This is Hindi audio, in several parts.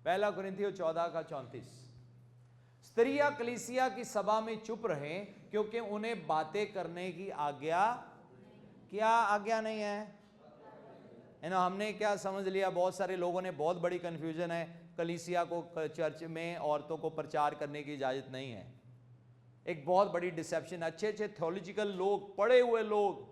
पहला कुरिन्थियों 14:34। स्त्रियां कलीसिया की सभा में चुप रहें क्योंकि उन्हें बातें करने की आज्ञा, क्या आज्ञा नहीं है? हमने क्या समझ लिया, बहुत सारे लोगों ने, बहुत बड़ी कंफ्यूजन है, कलीसिया को, चर्च में औरतों को प्रचार करने की इजाजत नहीं है। एक बहुत बड़ी डिसेप्शन। अच्छे अच्छे थ्योलॉजिकल लोग, पढ़े हुए लोग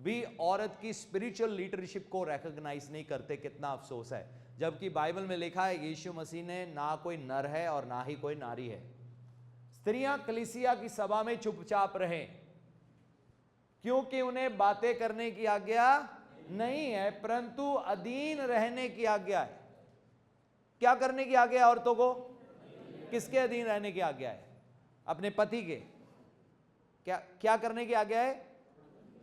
भी औरत की स्पिरिचुअल लीडरशिप को रिकॉग्नाइज नहीं करते। कितना अफसोस है, जबकि बाइबल में लिखा है यीशु मसीह ने ना कोई नर है और ना ही कोई नारी है। स्त्रियां कलीसिया की सभा में चुपचाप रहें क्योंकि उन्हें बातें करने की आज्ञा नहीं है, परंतु अधीन रहने की आज्ञा है। क्या करने की आज्ञा है औरतों को? किसके अधीन रहने की आज्ञा है? अपने पति के। क्या करने की आज्ञा है?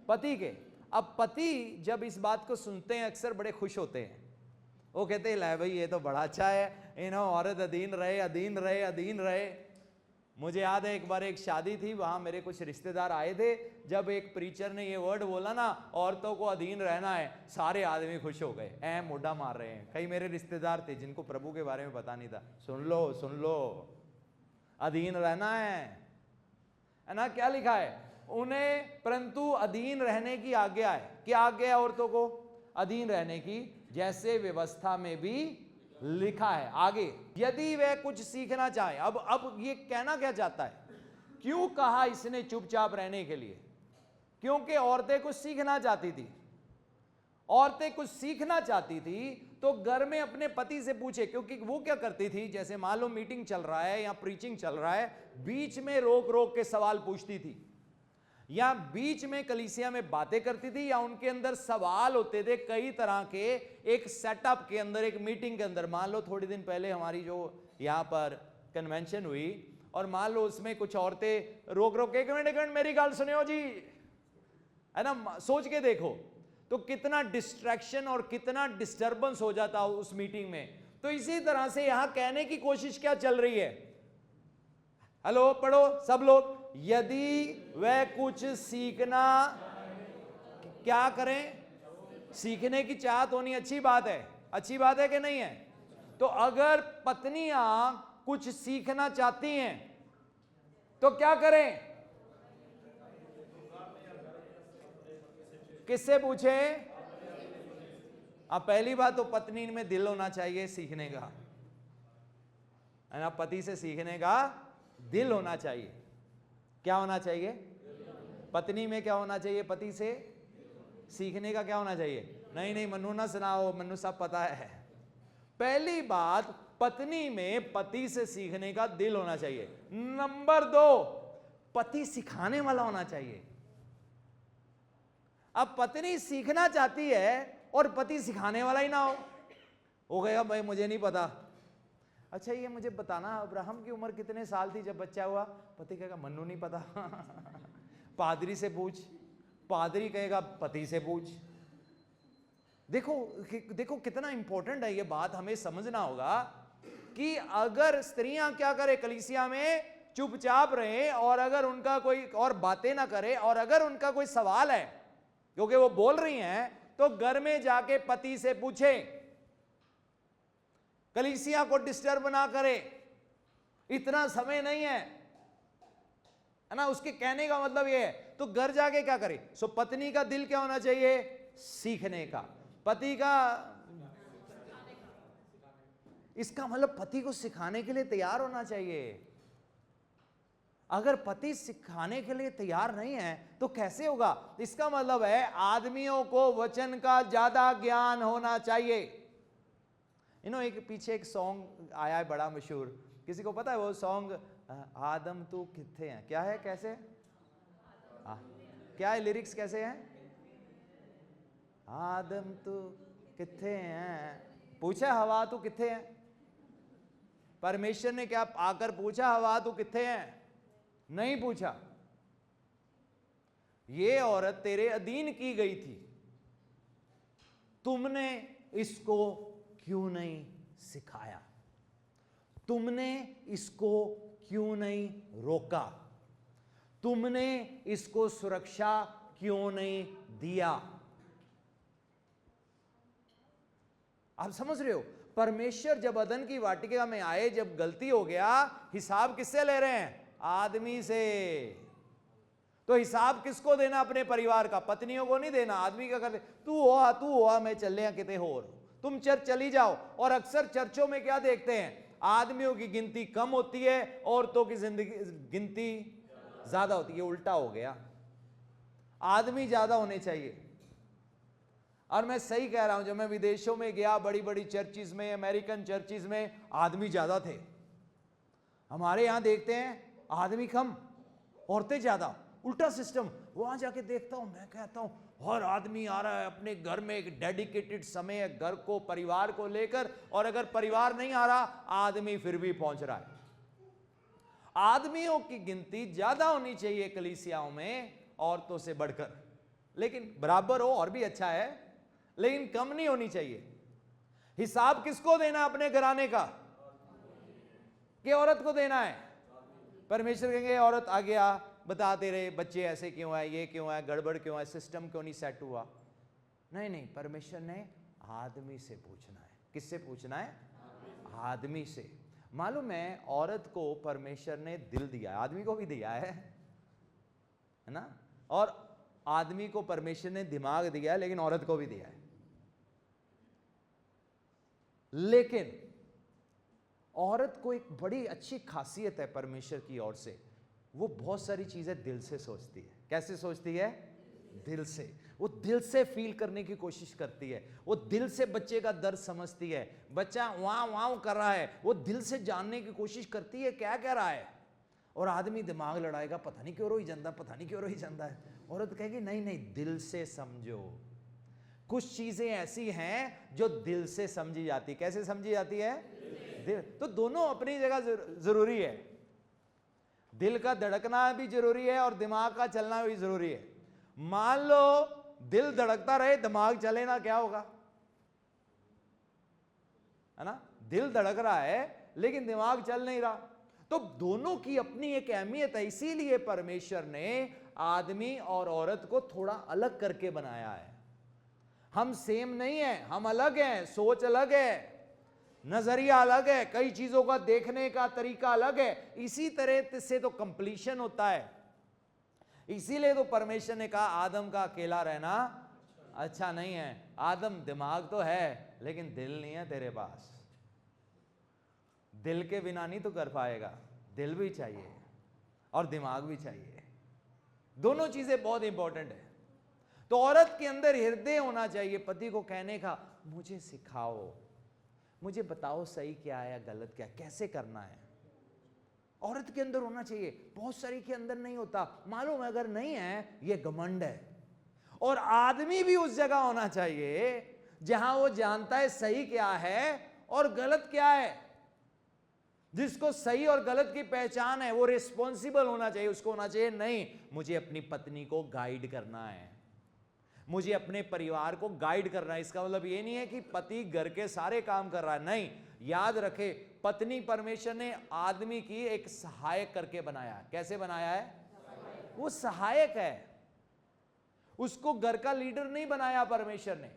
पति के। अब पति जब इस बात को सुनते हैं अक्सर बड़े खुश होते हैं। वो कहते हैं ले भाई ये तो बड़ा अच्छा है, औरत अधीन रहे, अधीन रहे, अधीन रहे। मुझे याद है एक बार एक शादी थी, वहां मेरे कुछ रिश्तेदार आए थे। जब एक प्रीचर ने ये वर्ड बोला ना, औरतों को अधीन रहना है, सारे आदमी खुश हो गए, मोढ़ा मार रहे हैं। कई मेरे रिश्तेदार थे जिनको प्रभु के बारे में पता नहीं था। सुन लो सुन लो, अधीन रहना है ना। क्या लिखा है? उन्हें परंतु अधीन रहने की आज्ञा है। क्या आज्ञा है औरतों को? अधीन रहने की, जैसे व्यवस्था में भी लिखा है। आगे, यदि वह कुछ सीखना चाहे। अब ये कहना क्या चाहता है? क्यों कहा इसने चुपचाप रहने के लिए? क्योंकि औरतें कुछ सीखना चाहती थी। औरतें कुछ सीखना चाहती थी तो घर में अपने पति से पूछे। क्योंकि वो क्या करती थी, जैसे मान लो मीटिंग चल रहा है या प्रीचिंग चल रहा है, बीच में रोक रोक के सवाल पूछती थी, या बीच में कलीसिया में बातें करती थी, या उनके अंदर सवाल होते थे कई तरह के। एक सेटअप के अंदर, एक मीटिंग के अंदर, मान लो थोड़ी दिन पहले हमारी जो यहाँ पर कन्वेंशन हुई, और मान लो उसमें कुछ औरतें रोक रोक के, एक मिनट मेरी गाल सुनियो जी, है ना। सोच के देखो तो कितना डिस्ट्रैक्शन और कितना डिस्टर्बेंस हो जाता उस मीटिंग में। तो इसी तरह से यहां कहने की कोशिश क्या चल रही है? हेलो, पढ़ो सब लोग। यदि वह कुछ सीखना, क्या करें? सीखने की चाहत होनी अच्छी बात है। अच्छी बात है कि नहीं है? तो अगर पत्नियां कुछ सीखना चाहती हैं तो क्या करें? किससे पूछे? अब पहली बात तो पत्नी में दिल होना चाहिए सीखने का, है ना। पति से सीखने का दिल होना चाहिए। क्या होना चाहिए? पत्नी में क्या होना चाहिए? पति से सीखने का क्या होना चाहिए? नहीं मन्नू ना सुनाओ, मन्नू सब पता है। पहली बात, पत्नी में पति से सीखने का दिल होना चाहिए। नंबर 2, पति सिखाने वाला होना चाहिए। अब पत्नी सीखना चाहती है और पति सिखाने वाला ही ना हो गया, भाई मुझे नहीं पता। अच्छा ये मुझे बताना, अब्राहम की उम्र कितने साल थी जब बच्चा हुआ? पति कहेगा मन्नू नहीं पता। पादरी से पूछ, पादरी कहेगा पति से पूछ। देखो कितना इंपॉर्टेंट है ये बात, हमें समझना होगा कि अगर स्त्रियां क्या करे, कलीसिया में चुपचाप रहे, और अगर उनका कोई और बातें ना करे, और अगर उनका कोई सवाल है क्योंकि वो बोल रही हैं, तो घर में जाके पति से पूछे। कलीसिया को डिस्टर्ब ना करे, इतना समय नहीं है ना। उसके कहने का मतलब ये है, तो घर जाके क्या करे? सो पत्नी का दिल क्या होना चाहिए? सीखने का। पति का, इसका मतलब पति को सिखाने के लिए तैयार होना चाहिए। अगर पति सिखाने के लिए तैयार नहीं है तो कैसे होगा? इसका मतलब है आदमियों को वचन का ज्यादा ज्ञान होना चाहिए। एक पीछे एक सॉन्ग आया है बड़ा मशहूर, किसी को पता है वो सॉन्ग? आदम तू किथे है, क्या है, कैसे? क्या है लिरिक्स, कैसे हैं? आदम तू किथे है, पूछा हवा तू किथे है। परमेश्वर ने क्या आकर पूछा हवा तू किथे है? नहीं पूछा। ये औरत तेरे अधीन की गई थी, तुमने इसको क्यों नहीं सिखाया? तुमने इसको क्यों नहीं रोका? तुमने इसको सुरक्षा क्यों नहीं दिया? आप समझ रहे हो? परमेश्वर जब अदन की वाटिका में आए, जब गलती हो गया, हिसाब किससे ले रहे हैं? आदमी से। तो हिसाब किसको देना? अपने परिवार का। पत्नियों को नहीं देना, आदमी का कर दे, तू हुआ मैं चले किते होर, तुम चर्च चली जाओ। और अक्सर चर्चों में क्या देखते हैं? आदमियों की गिनती कम होती है, औरतों की गिनती ज्यादा होती है। उल्टा हो गया, आदमी ज्यादा होने चाहिए। और मैं सही कह रहा हूं, जब मैं विदेशों में गया, बड़ी बड़ी चर्चिज में, अमेरिकन चर्चिज में आदमी ज्यादा थे। हमारे यहां देखते हैं आदमी कम, औरतें ज्यादा। उल्टा सिस्टम। वहां जाके देखता हूं, मैं कहता हूं हर आदमी आ रहा है अपने घर में, एक डेडिकेटेड समय है घर को, परिवार को लेकर। और अगर परिवार नहीं आ रहा, आदमी फिर भी पहुंच रहा है। आदमियों की गिनती ज्यादा होनी चाहिए कलीसियाओं में औरतों से बढ़कर, लेकिन बराबर हो और भी अच्छा है, लेकिन कम नहीं होनी चाहिए। हिसाब किसको देना अपने घराने का? कि औरत को देना है? परमेश्वर कहेंगे औरत आ गया, बताते रहे बच्चे ऐसे क्यों है, ये क्यों है, गड़बड़ क्यों है, सिस्टम क्यों नहीं सेट हुआ। नहीं नहीं, परमेश्वर ने आदमी से पूछना है। किससे पूछना है? आदमी से। मालूम है, औरत को परमेश्वर ने दिल दिया है, आदमी को भी दिया है ना? और आदमी को परमेश्वर ने दिमाग दिया है, लेकिन औरत को भी दिया है। लेकिन औरत को एक बड़ी अच्छी खासियत है परमेश्वर की ओर से, वो बहुत सारी चीजें दिल से सोचती है। कैसे सोचती है? दिल से। वो दिल से फील करने की कोशिश करती है, वो दिल से बच्चे का दर्द समझती है। बच्चा वाँ वाँ कर रहा है, वो दिल से जानने की कोशिश करती है क्या कह रहा है। और आदमी दिमाग लड़ाएगा, पता नहीं क्यों रोई ਜਾਂਦਾ, पता नहीं क्यों रोई ਜਾਂਦਾ है। औरत कहेगी नहीं नहीं, दिल से समझो। कुछ चीजें ऐसी हैं जो दिल से समझी जाती। कैसे समझी जाती है? दिल। तो दोनों अपनी जगह जरूरी है। दिल का धड़कना भी जरूरी है और दिमाग का चलना भी जरूरी है। मान लो दिल धड़कता रहे, दिमाग चले ना, क्या होगा? है ना? दिल धड़क रहा है लेकिन दिमाग चल नहीं रहा। तो दोनों की अपनी एक अहमियत है। इसीलिए परमेश्वर ने आदमी और औरत को थोड़ा अलग करके बनाया है। हम सेम नहीं है, हम अलग हैं, सोच अलग है, नजरिया अलग है, कई चीजों का देखने का तरीका अलग है। इसी तरह से तो कंप्लीशन होता है। इसीलिए तो परमेश्वर ने कहा आदम का अकेला रहना अच्छा नहीं है। आदम, दिमाग तो है लेकिन दिल नहीं है तेरे पास। दिल के बिना नहीं तो कर पाएगा, दिल भी चाहिए और दिमाग भी चाहिए। दोनों चीजें बहुत इंपॉर्टेंट है। तो औरत के अंदर हृदय होना चाहिए पति को कहने का, मुझे सिखाओ, मुझे बताओ सही क्या है या गलत क्या है, कैसे करना है। औरत के अंदर होना चाहिए। बहुत सारी के अंदर नहीं होता। मालूम है, अगर नहीं है ये घमंड है। और आदमी भी उस जगह होना चाहिए जहां वो जानता है सही क्या है और गलत क्या है। जिसको सही और गलत की पहचान है, वो रिस्पॉन्सिबल होना चाहिए। उसको होना चाहिए नहीं, मुझे अपनी पत्नी को गाइड करना है, मुझे अपने परिवार को गाइड करना है। इसका मतलब ये नहीं है कि पति घर के सारे काम कर रहा है, नहीं। याद रखे, पत्नी परमेश्वर ने आदमी की एक सहायक करके बनाया है। कैसे बनाया है? वो सहायक है, उसको घर का लीडर नहीं बनाया परमेश्वर ने।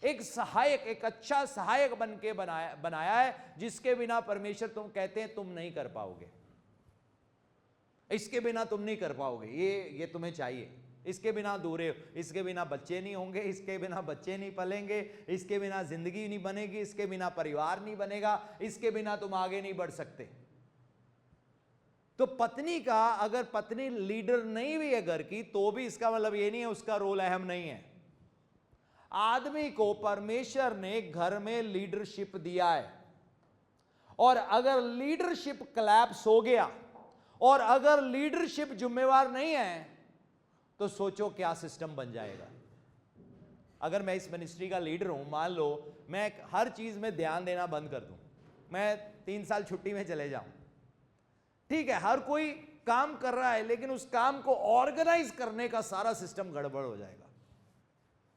एक सहायक, एक अच्छा सहायक बन के बनाया है, जिसके बिना परमेश्वर तुम कहते हैं तुम नहीं कर पाओगे, इसके बिना तुम नहीं कर पाओगे, ये तुम्हें चाहिए, इसके बिना अधूरे हो, इसके बिना बच्चे नहीं होंगे, इसके बिना बच्चे नहीं पलेंगे, इसके बिना जिंदगी नहीं बनेगी, इसके बिना परिवार नहीं बनेगा, इसके बिना तुम आगे नहीं बढ़ सकते। तो पत्नी का, अगर पत्नी लीडर नहीं भी है घर की, तो भी इसका मतलब ये नहीं है उसका रोल अहम नहीं है। आदमी को परमेश्वर ने घर में लीडरशिप दिया है, और अगर लीडरशिप कोलैप्स हो गया और अगर लीडरशिप जिम्मेवार नहीं है, तो सोचो क्या सिस्टम बन जाएगा। अगर मैं इस मिनिस्ट्री का लीडर हूं, मान लो मैं हर चीज में ध्यान देना बंद कर दूं, मैं 3 साल छुट्टी में चले जाऊं, ठीक है, हर कोई काम कर रहा है, लेकिन उस काम को ऑर्गेनाइज करने का सारा सिस्टम गड़बड़ हो जाएगा।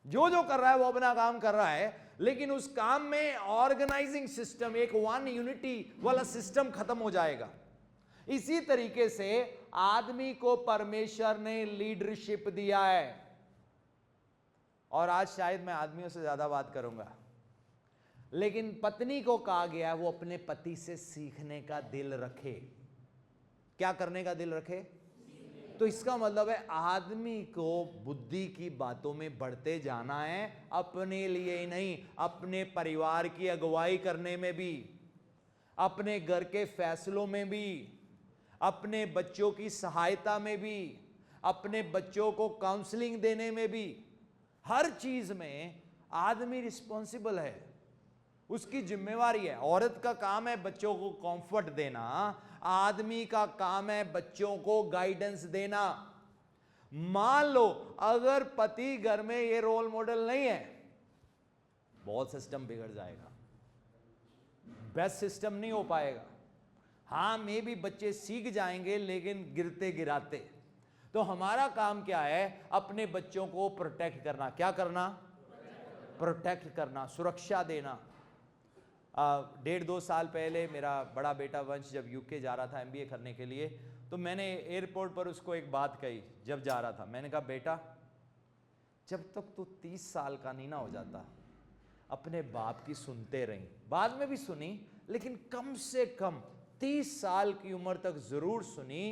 जो जो कर रहा है वो अपना काम कर रहा है, लेकिन उस काम में ऑर्गेनाइजिंग सिस्टम, एक वन यूनिटी वाला सिस्टम खत्म हो जाएगा। इसी तरीके से आदमी को परमेश्वर ने लीडरशिप दिया है। और आज शायद मैं आदमियों से ज्यादा बात करूंगा, लेकिन पत्नी को कहा गया है वो अपने पति से सीखने का दिल रखे। क्या करने का दिल रखे? तो इसका मतलब है आदमी को बुद्धि की बातों में बढ़ते जाना है, अपने लिए ही नहीं, अपने परिवार की अगुवाई करने में भी, अपने घर के फैसलों में भी, अपने बच्चों की सहायता में भी, अपने बच्चों को काउंसलिंग देने में भी, हर चीज में आदमी रिस्पॉन्सिबल है, उसकी जिम्मेवारी है। औरत का काम है बच्चों को कंफर्ट देना, आदमी का काम है बच्चों को गाइडेंस देना। मान लो अगर पति घर में ये रोल मॉडल नहीं है, बहुत सिस्टम बिगड़ जाएगा, बेस्ट सिस्टम नहीं हो पाएगा। हाँ मे भी बच्चे सीख जाएंगे लेकिन गिरते गिराते। तो हमारा काम क्या है? अपने बच्चों को प्रोटेक्ट करना। क्या करना? प्रोटेक्ट करना, सुरक्षा देना। 1.5-2 साल पहले मेरा बड़ा बेटा वंश जब यूके जा रहा था MBA करने के लिए, तो मैंने एयरपोर्ट पर उसको एक बात कही जब जा रहा था। मैंने कहा बेटा जब तक तू 30 साल का नहीं ना हो जाता, अपने बाप की सुनते रही, बाद में भी सुनी लेकिन कम से कम 30 साल की उम्र तक जरूर सुनी,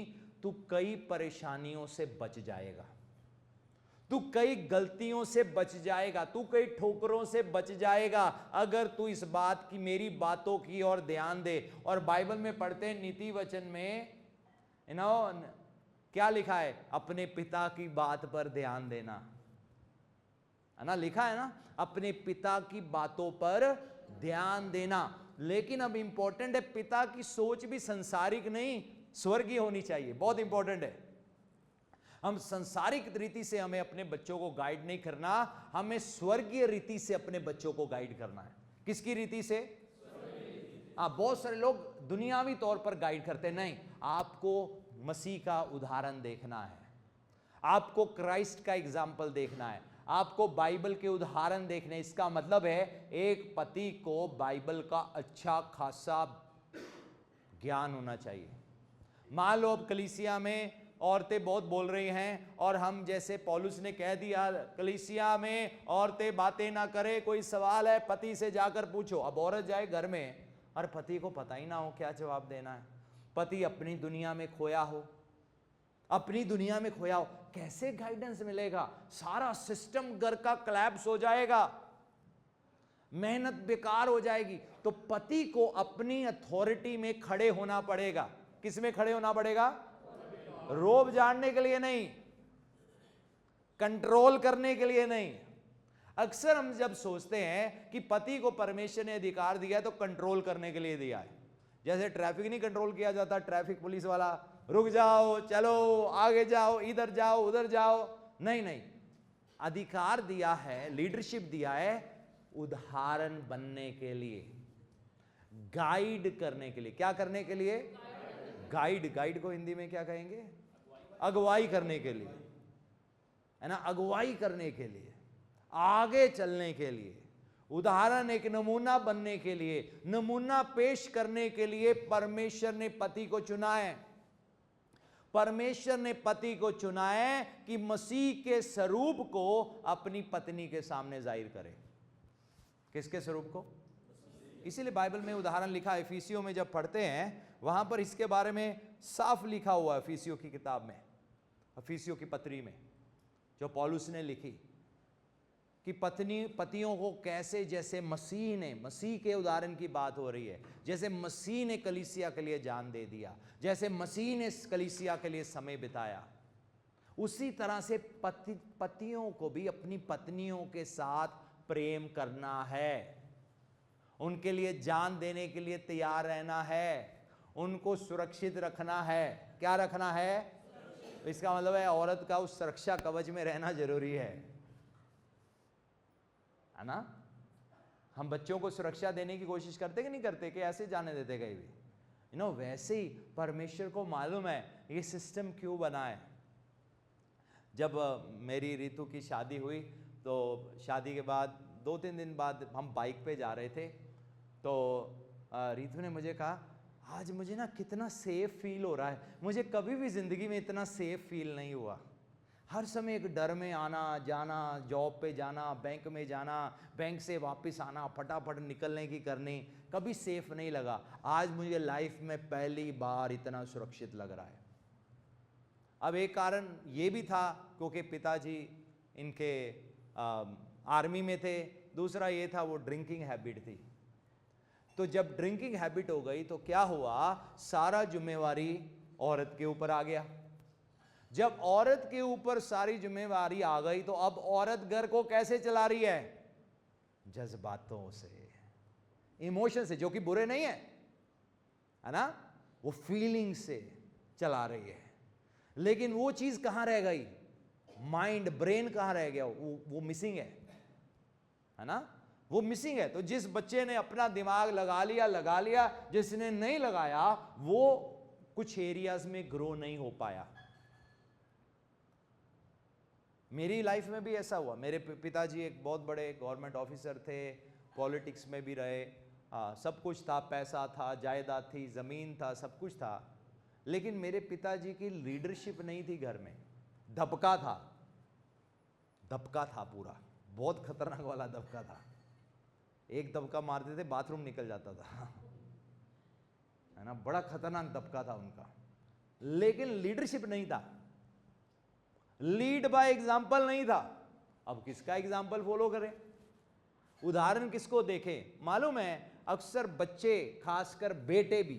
तू कई परेशानियों से बच जाएगा, तू कई गलतियों से बच जाएगा, तू कई ठोकरों से बच जाएगा अगर तू इस बात की, मेरी बातों की ओर ध्यान दे। और बाइबल में पढ़ते हैं नीति वचन में क्या लिखा है? अपने पिता की बात पर ध्यान देना, है ना, लिखा है ना, अपने पिता की बातों पर ध्यान देना। लेकिन अब इंपॉर्टेंट है, पिता की सोच भी संसारिक नहीं स्वर्गीय होनी चाहिए, बहुत इंपॉर्टेंट है। हम संसारिक रीति से हमें अपने बच्चों को गाइड नहीं करना, हमें स्वर्गीय रीति से अपने बच्चों को गाइड करना है। किसकी रीति से? बहुत सारे लोग दुनियावी तौर पर गाइड करते नहीं, आपको मसीह का उदाहरण देखना है, आपको क्राइस्ट का एग्जाम्पल देखना है, आपको बाइबल के उदाहरण देखने। इसका मतलब है एक पति को बाइबल का अच्छा खासा ज्ञान होना चाहिए। मान लो अब कलीसिया में औरतें बहुत बोल रही हैं और हम जैसे पौलुस ने कह दिया कलीसिया में औरतें बातें ना करे, कोई सवाल है पति से जाकर पूछो। अब औरत जाए घर में और पति को पता ही ना हो क्या जवाब देना है, पति अपनी दुनिया में खोया हो, अपनी दुनिया में खोया हो, कैसे गाइडेंस मिलेगा? सारा सिस्टम घर का क्लैप्स हो जाएगा, मेहनत बेकार हो जाएगी। तो पति को अपनी अथॉरिटी में खड़े होना पड़ेगा। किस में खड़े होना पड़ेगा? रोब जानने के लिए नहीं, कंट्रोल करने के लिए नहीं। अक्सर हम जब सोचते हैं कि पति को परमेश्वर ने अधिकार दिया है तो कंट्रोल करने के लिए दिया है। जैसे ट्रैफिक नहीं कंट्रोल किया जाता, ट्रैफिक पुलिस वाला रुक जाओ, चलो आगे जाओ, इधर जाओ, उधर जाओ, नहीं नहीं, अधिकार दिया है, लीडरशिप दिया है उदाहरण बनने के लिए, गाइड करने के लिए। क्या करने के लिए? गाइड। गाइड को हिंदी में क्या कहेंगे? अगुवाई करने के लिए, है ना, अगुवाई करने के लिए, आगे चलने के लिए, उदाहरण, एक नमूना बनने के लिए, नमूना पेश करने के लिए परमेश्वर ने पति को चुना है। परमेश्वर ने पति को चुना है कि मसीह के स्वरूप को अपनी पत्नी के सामने जाहिर करे। किसके स्वरूप को? इसीलिए बाइबल में उदाहरण लिखा है। इफिसियों में जब पढ़ते हैं वहां पर इसके बारे में साफ लिखा हुआ है, इफिसियों की किताब में, इफिसियों की पत्री में जो पौलुस ने लिखी, कि पतियों को कैसे, जैसे मसीह ने, मसीह के उदाहरण की बात हो रही है, जैसे मसीह ने कलीसिया के लिए जान दे दिया, जैसे मसीह ने कलीसिया के लिए समय बिताया, उसी तरह से पतियों को भी अपनी पत्नियों के साथ प्रेम करना है, उनके लिए जान देने के लिए तैयार रहना है, उनको सुरक्षित रखना है। क्या रखना है? इसका मतलब है औरत का उस सुरक्षा कवच में रहना जरूरी है ना। हम बच्चों को सुरक्षा देने की कोशिश करते कि नहीं करते, कि ऐसे जाने देते कहीं भी, वैसे ही परमेश्वर को मालूम है ये सिस्टम क्यों बना है। जब मेरी ऋतु की शादी हुई तो शादी के बाद 2-3 दिन बाद हम बाइक पे जा रहे थे, तो ऋतु ने मुझे कहा आज मुझे ना कितना सेफ फील हो रहा है, मुझे कभी भी जिंदगी में इतना सेफ फील नहीं हुआ। हर समय एक डर में आना जाना, जॉब पे जाना, बैंक में जाना, बैंक से वापस आना, फटाफट निकलने की करनी, कभी सेफ नहीं लगा। आज मुझे लाइफ में पहली बार इतना सुरक्षित लग रहा है। अब एक कारण ये भी था क्योंकि पिताजी इनके आर्मी में थे, दूसरा ये था वो ड्रिंकिंग हैबिट थी। तो जब ड्रिंकिंग हैबिट हो गई तो क्या हुआ, सारा जिम्मेवारी औरत के ऊपर आ गया। जब औरत के ऊपर सारी जिम्मेवारी आ गई तो अब औरत घर को कैसे चला रही है, जज्बातों से, इमोशन से, जो कि बुरे नहीं है ना, वो फीलिंग से चला रही है। लेकिन वो चीज कहां रह गई, माइंड, ब्रेन कहां रह गया, वो मिसिंग है ना, वो मिसिंग है। तो जिस बच्चे ने अपना दिमाग लगा लिया, जिसने नहीं लगाया वो कुछ एरियाज में ग्रो नहीं हो पाया। मेरी लाइफ में भी ऐसा हुआ। मेरे पिताजी एक बहुत बड़े गवर्नमेंट ऑफिसर थे, पॉलिटिक्स में भी रहे, सब कुछ था, पैसा था, जायदाद थी, ज़मीन था, सब कुछ था। लेकिन मेरे पिताजी की लीडरशिप नहीं थी घर में। दबका था पूरा, बहुत खतरनाक वाला दबका था। एक दबका मारते थे बाथरूम निकल जाता था है ना, बड़ा खतरनाक दबका था उनका। लेकिन लीडरशिप नहीं था, लीड बाय एग्जाम्पल नहीं था। अब किसका एग्जाम्पल फॉलो करें, उदाहरण किसको देखें। मालूम है अक्सर बच्चे, खासकर बेटे भी,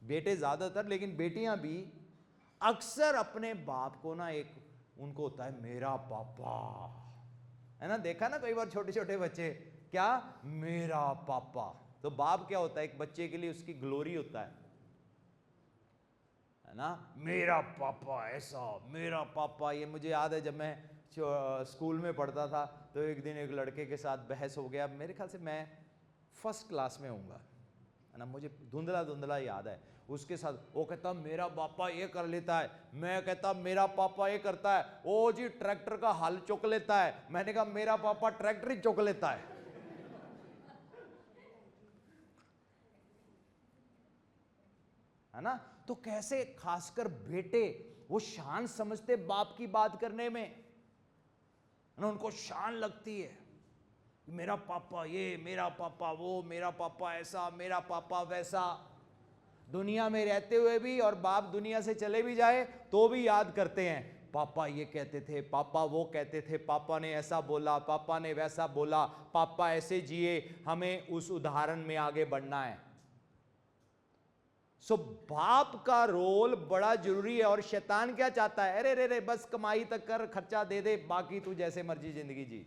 बेटे ज्यादातर लेकिन बेटियां भी अक्सर अपने बाप को ना, एक उनको होता है मेरा पापा, है ना, देखा ना कई बार छोटे छोटे बच्चे, क्या मेरा पापा। तो बाप क्या होता है, एक बच्चे के लिए उसकी ग्लोरी होता है ना, मेरा पापा ऐसा, मेरा पापा। ये मुझे याद है जब मैं स्कूल में पढ़ता था तो एक दिन एक लड़के के साथ बहस हो गया। मेरे ख्याल से मैं फर्स्ट क्लास में होऊंगा, है ना, मुझे धुंधला धुंधला याद है। उसके साथ वो कहता मेरा पापा ये कर लेता है, मैं कहता मेरा पापा ये करता है, ओ जी ट्रैक्टर का हल चुक लेता है। मैंने कहा मेरा पापा ट्रैक्टर ही चुक लेता है ना। तो कैसे खासकर बेटे वो शान समझते बाप की बात करने में ना, उनको शान लगती है, मेरा पापा ये, मेरा पापा वो, मेरा पापा ऐसा, मेरा पापा वैसा। दुनिया में रहते हुए भी और बाप दुनिया से चले भी जाए तो भी याद करते हैं, पापा ये कहते थे, पापा वो कहते थे, पापा ने ऐसा बोला, पापा ने वैसा बोला, पापा ऐसे जिए। हमें उस उदाहरण में आगे बढ़ना है। सो बाप का रोल बड़ा जरूरी है। और शैतान क्या चाहता है, अरे रे रे बस कमाई तक कर, खर्चा दे दे, बाकी तू जैसे मर्जी जिंदगी जी।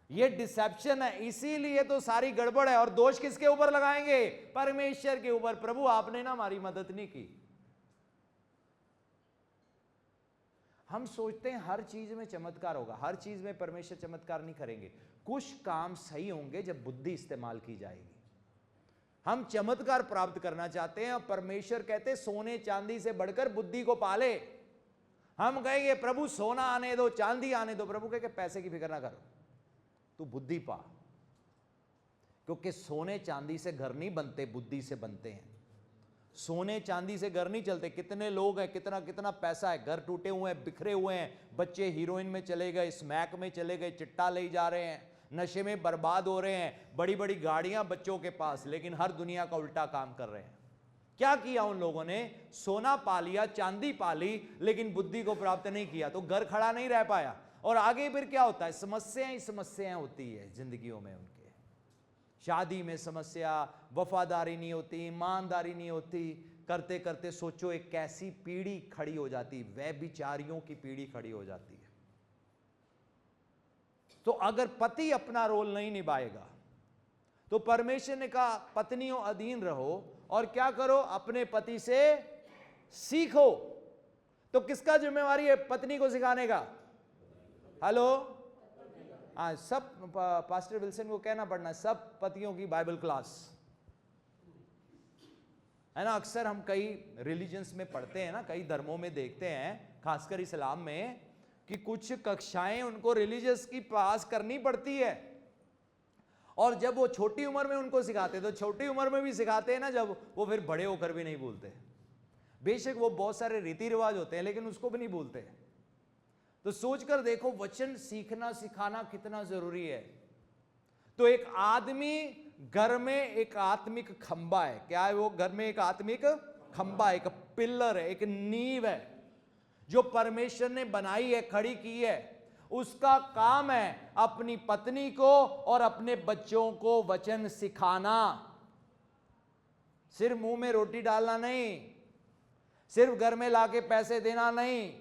ये डिसेप्शन है, इसीलिए तो सारी गड़बड़ है। और दोष किसके ऊपर लगाएंगे, परमेश्वर के ऊपर। प्रभु आपने ना हमारी मदद नहीं की। हम सोचते हैं हर चीज में चमत्कार होगा, हर चीज में परमेश्वर चमत्कार नहीं करेंगे। कुछ काम सही होंगे जब बुद्धि इस्तेमाल की जाएगी। हम चमत्कार प्राप्त करना चाहते हैं और परमेश्वर कहते सोने चांदी से बढ़कर बुद्धि को पाले। हम कहेंगे प्रभु सोना आने दो, चांदी आने दो, प्रभु कहे पैसे की फिक्र ना करो, तू बुद्धि पा। क्योंकि सोने चांदी से घर नहीं बनते, बुद्धि से बनते हैं। सोने चांदी से घर नहीं चलते। कितने लोग हैं, कितना कितना पैसा है, घर टूटे हुए हैं, बिखरे हुए हैं, बच्चे हीरोइन में चले गए, स्मैक में चले गए, चिट्टा ले जा रहे हैं, नशे में बर्बाद हो रहे हैं, बड़ी बड़ी गाड़ियां बच्चों के पास, लेकिन हर दुनिया का उल्टा काम कर रहे हैं। क्या किया उन लोगों ने, सोना पा लिया, चांदी पा ली, लेकिन बुद्धि को प्राप्त नहीं किया, तो घर खड़ा नहीं रह पाया। और आगे फिर क्या होता है, समस्याएं ही समस्याएं होती है जिंदगियों में उनके। शादी में समस्या, वफादारी नहीं होती, ईमानदारी नहीं होती, करते करते सोचो एक कैसी पीढ़ी खड़ी हो जाती, व्यभिचारियों की पीढ़ी खड़ी हो जाती है। तो अगर पति अपना रोल नहीं निभाएगा तो परमेश्वर ने कहा पत्नियों अधीन रहो और क्या करो, अपने पति से सीखो। तो किसका जिम्मेवारी है पत्नी को सिखाने का? हेलो, हाँ, सब पास्टर विल्सन को कहना पड़ना, सब पतियों की बाइबल क्लास, है ना। अक्सर हम कई रिलीजन्स में पढ़ते हैं ना, कई धर्मों में देखते हैं, खासकर इस्लाम में, कि कुछ कक्षाएं उनको रिलीजियस की पास करनी पड़ती है। और जब वो छोटी उम्र में उनको सिखाते, तो छोटी उम्र में भी सिखाते हैं ना, जब वो फिर बड़े होकर भी नहीं भूलते। बेशक वो बहुत सारे रीति रिवाज होते हैं लेकिन उसको भी नहीं भूलते। तो सोचकर देखो वचन सीखना सिखाना कितना जरूरी है। तो एक आदमी घर में एक आत्मिक खंबा है। क्या है वो? घर में एक आत्मिक खंबा, एक पिलर है, एक नींव है जो परमेश्वर ने बनाई है, खड़ी की है। उसका काम है अपनी पत्नी को और अपने बच्चों को वचन सिखाना। सिर्फ मुंह में रोटी डालना नहीं, सिर्फ घर में लाके पैसे देना नहीं।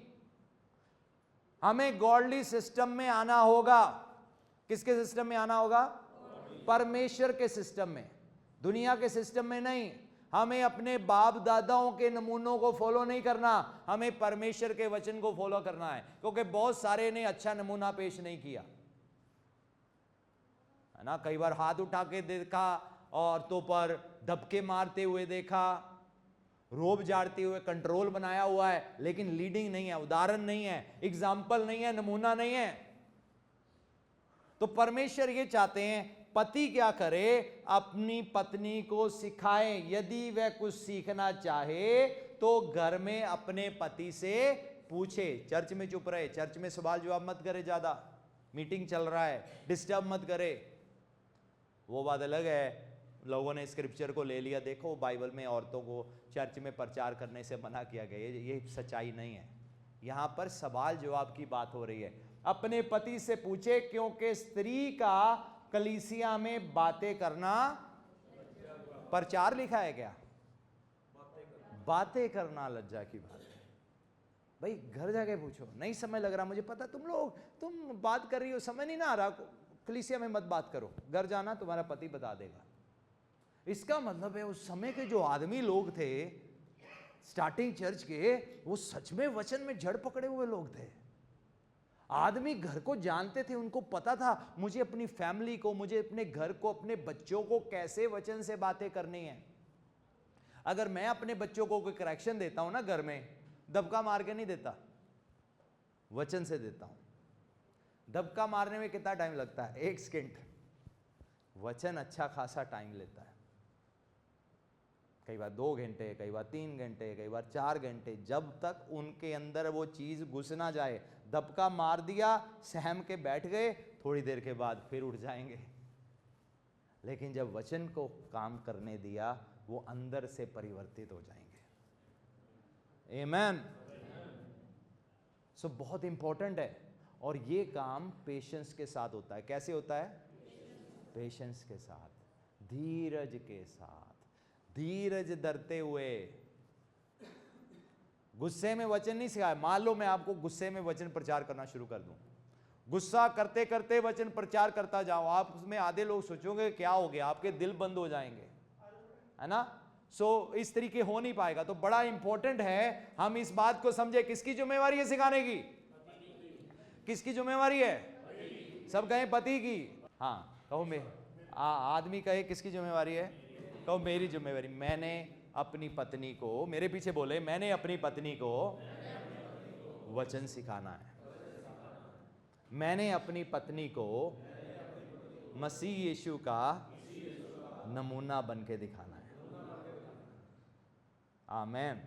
हमें गॉडली सिस्टम में आना होगा। किसके सिस्टम में आना होगा? परमेश्वर के सिस्टम में, दुनिया के सिस्टम में नहीं। हमें अपने बाप दादाओं के नमूनों को फॉलो नहीं करना, हमें परमेश्वर के वचन को फॉलो करना है। क्योंकि बहुत सारे ने अच्छा नमूना पेश नहीं किया है ना। कई बार हाथ उठा के देखा, औरतों पर धबके मारते हुए देखा, रोब झाड़ते हुए कंट्रोल बनाया हुआ है, लेकिन लीडिंग नहीं है, उदाहरण नहीं है, एग्जाम्पल नहीं है, नमूना नहीं है। तो परमेश्वर ये चाहते हैं पति क्या करे? अपनी पत्नी को सिखाए। यदि वह कुछ सीखना चाहे तो घर में अपने पति से पूछे। चर्च में चुप रहे, चर्च में सवाल जवाब मत करे, ज्यादा मीटिंग चल रहा है डिस्टर्ब मत करे। वो बात अलग है, लोगों ने स्क्रिप्चर को ले लिया। देखो बाइबल में औरतों को चर्च में प्रचार करने से मना किया गया, ये सच्चाई नहीं है। यहां पर सवाल जवाब की बात हो रही है। अपने पति से पूछे, क्योंकि स्त्री का कलीसिया में बातें करना प्रचार लिखा है क्या? बातें करना लज्जा की बात है। भाई घर जाके पूछो, नहीं समय लग रहा मुझे पता, तुम बात कर रही हो, समय नहीं ना आ रहा, कलीसिया में मत बात करो, घर जाना तुम्हारा पति बता देगा। इसका मतलब है उस समय के जो आदमी लोग थे स्टार्टिंग चर्च के, वो सच में वचन में जड़ पकड़े हुए लोग थे। आदमी घर को जानते थे, उनको पता था मुझे अपनी फैमिली को, मुझे अपने घर को, अपने बच्चों को कैसे वचन से बातें करनी है। अगर मैं अपने बच्चों को कोई करेक्शन देता हूं ना घर में, दबका मार के नहीं देता, वचन से देता हूं। दबका मारने में कितना टाइम लगता है? 1 सेकंड। वचन अच्छा खासा टाइम लेता है, कई बार 2 घंटे, कई बार 3 घंटे, कई बार 4 घंटे, जब तक उनके अंदर वो चीज घुस ना जाए। दबका मार दिया, सहम के बैठ गए, थोड़ी देर के बाद फिर उठ जाएंगे। लेकिन जब वचन को काम करने दिया, वो अंदर से परिवर्तित हो जाएंगे। आमेन। सो बहुत इंपॉर्टेंट है। और ये काम पेशेंस के साथ होता है। कैसे होता है? पेशेंस के साथ, धीरज के साथ, धीरज धरते हुए। गुस्से में वचन नहीं सिखाया। मान लो मैं आपको गुस्से में वचन प्रचार करना शुरू कर दूं, गुस्सा करते करते वचन प्रचार करता जाओ, आप उसमें आधे लोग सोचोगे क्या हो गया, आपके दिल बंद हो जाएंगे, है ना। सो इस तरीके हो नहीं पाएगा। तो बड़ा इंपॉर्टेंट है हम इस बात को समझे। किसकी जिम्मेवारी है सिखाने की? किसकी जिम्मेवारी है? सब कहें पति की। हाँ कहो, मैं आदमी कहे किसकी जिम्मेवारी है? कहो मेरी जिम्मेवारी। मैंने अपनी पत्नी को, मेरे पीछे बोले, मैंने अपनी पत्नी को वचन सिखाना है। मैंने अपनी पत्नी को मसीह यीशु का नमूना बन के दिखाना है। आमेन।